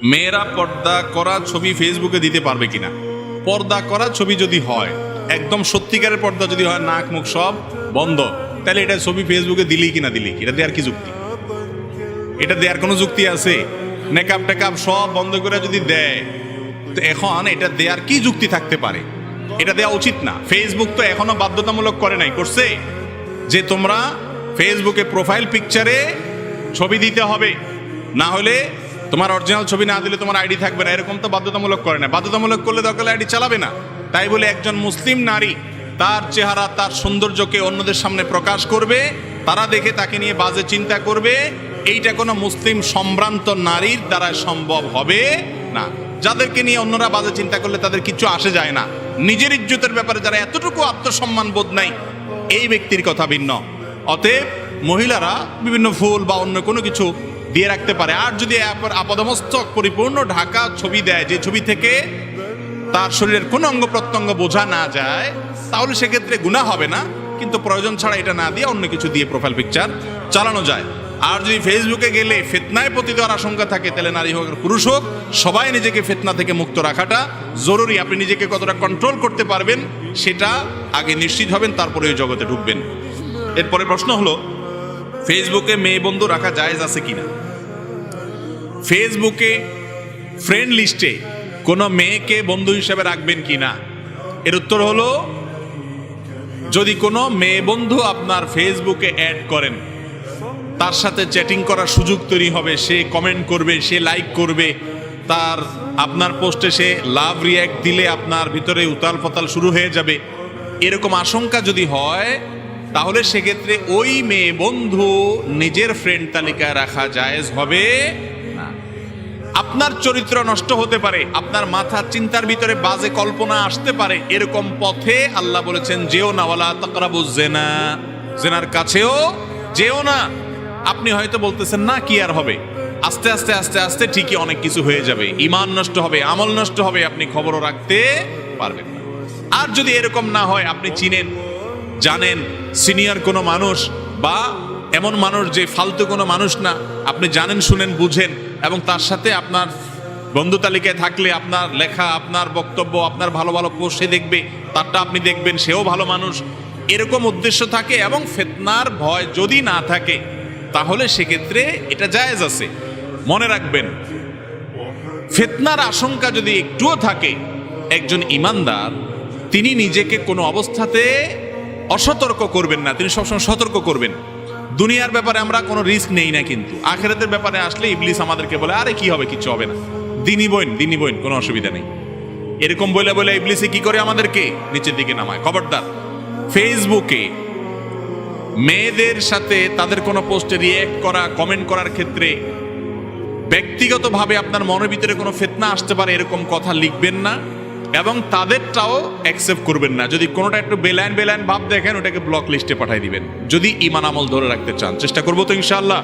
মেয়েরা পর্দা করা ছবি ফেসবুকে দিতে পারবে কিনা? পর্দা করা ছবি যদি হয়, একদম সত্যিকারের পর্দা যদি হয়, নাক মুখ সব বন্ধ, তাহলে এটা ছবি ফেসবুকে দিলেই কিনা দিলেই, এটা দেওয়ার কি যুক্তি? এটা দেওয়ার কোনো যুক্তি আছে? মেকআপ টেকআপ সব বন্ধ করে যদি দেয়, তো এখন এটা দেওয়ার কি যুক্তি থাকতে পারে? এটা দেওয়া উচিত না। ফেসবুক তো এখনো বাধ্যতামূলক করে নাই, করছে যে তোমরা ফেসবুকে প্রোফাইল পিকচারে ছবি দিতে হবে, না হলে তোমার অরিজিনাল ছবি না দিলে তোমার আইডি থাকবে না, এরকম তো বাধ্যতামূলক করে না। বাধ্যতামূলক করলে দরকার আইডি চালাবে না। তাই বলে একজন মুসলিম নারী তার চেহারা, তার সৌন্দর্যকে অন্যদের সামনে প্রকাশ করবে, তারা দেখে তাকে নিয়ে বাজে চিন্তা করবে, এইটা কোনো মুসলিম সম্ভ্রান্ত নারীর দ্বারা সম্ভব হবে না। যাদেরকে নিয়ে অন্যরা বাজে চিন্তা করলে তাদের কিছু আসে যায় না। নিজের ইজ্জতের ব্যাপারে যারা এতটুকু আত্মসম্মান বোধ নাই, এই ব্যক্তির কথা ভিন্ন। অতএব মহিলারা বিভিন্ন ফুল বা অন্য কোনো কিছু দিয়ে রাখতে পারে। আর যদি আপাদমস্তক পরিপূর্ণ ঢাকা ছবি দেয়, যে ছবি থেকে তার শরীরের কোনো অঙ্গ প্রত্যঙ্গ বোঝা না যায়, তাহলে সেক্ষেত্রে গুনাহ হবে না। কিন্তু প্রয়োজন ছাড়া এটা না দিয়ে অন্য কিছু দিয়ে প্রোফাইল পিকচার চালানো যায়। আর যদি ফেসবুকে গেলে ফিতনায় পতিত হওয়ার আশঙ্কা থাকে, তাহলে নারী হোক পুরুষ হোক, সবাই নিজেকে ফিতনা থেকে মুক্ত রাখাটা জরুরি। আপনি নিজেকে কতটা কন্ট্রোল করতে পারবেন সেটা আগে নিশ্চিত হবেন, তারপরে ওই জগতে ঢুকবেন। এরপরে প্রশ্ন হলো, ফেসবুকে মেয়ে বন্ধু রাখা জায়েজ আছে কিনা? ফেসবুকে ফ্রেন্ড লিস্টে কোনো মেয়েকে বন্ধু হিসেবে রাখবেন কিনা? এর উত্তর হলো, যদি কোনো মেয়ে বন্ধু আপনার ফেসবুকে অ্যাড করেন, তার সাথে চ্যাটিং করার সুযোগ তৈরি হবে, সে কমেন্ট করবে, সে লাইক করবে, তার আপনার পোস্টে সে লাভ রিয়্যাক্ট দিলে আপনার ভিতরে উতাল পাতাল শুরু হয়ে যাবে, এরকম আশঙ্কা যদি হয়, তাহলে সেক্ষেত্রে ওই মেয়ে বন্ধু নিজের ফ্রেন্ড তালিকায় রাখা জায়েজ হবে না। আপনার চরিত্র নষ্ট হতে পারে, আপনার মাথার চিন্তার ভিতরে বাজে কল্পনা আসতে পারে, এরকম পথে আল্লাহ বলেছেন যেও না, ওয়ালা তাকরাবুজ জিনা, জিনার কাছেও যেও না। আপনি হয়তো বলতেছেন না, কি আর হবে, আস্তে আস্তে আস্তে আস্তে ঠিকই অনেক কিছু হয়ে যাবে, ঈমান নষ্ট হবে, আমল নষ্ট হবে, আপনি খবরও রাখতে পারবেন না। আর যদি এরকম না হয়, আপনি চিনেন জানেন সিনিয়র কোনো মানুষ বা এমন মানুষ যে ফালতু কোনো মানুষ না, আপনি জানেন শুনেন বুঝেন, এবং তার সাথে আপনার বন্ধু তালিকায় থাকলে আপনার লেখা, আপনার বক্তব্য, আপনার ভালো ভালো পোস্ট সে দেখবে, তারটা আপনি দেখবেন, সেও ভালো মানুষ, এরকম উদ্দেশ্য থাকে এবং ফিতনার ভয় যদি না থাকে, তাহলে সেক্ষেত্রে এটা জায়েজ আছে। মনে রাখবেন, ফিতনার আশঙ্কা যদি একটুও থাকে, একজন ঈমানদার তিনি নিজেকে কোনো অবস্থাতে অসতর্ক করবেন না, তিনি সবসময় সতর্ক করবেন। দুনিয়ার ব্যাপারে আমরা কোনো রিস্ক নেই না, কিন্তু আখিরাতের ব্যাপারে আসলে ইবলিস আমাদেরকে বলে, আরে কি হবে, কিছু হবে না, দিনই বইন কোনো অসুবিধা নেই, এরকম বলে বলে ইবলিসে কি করে আমাদেরকে নিচের দিকে নামায়। খবরদার, ফেসবুকে মেয়েদের সাথে তাদের কোনো পোস্টে রিঅ্যাক্ট করা, কমেন্ট করার ক্ষেত্রে ব্যক্তিগতভাবে আপনার মনের ভিতরে কোনো ফিতনা আসতে পারে, এরকম কথা লিখবেন না এবং তাদেরটাও অ্যাকসেপ্ট করবেন না। যদি কোনোটা একটু বেলাইন ভাব দেখেন, ওটাকে ব্লক লিস্টে পাঠিয়ে দিবেন, যদি ঈমান আমল ধরে রাখতে চান। চেষ্টা করবো তো ইনশাআল্লাহ।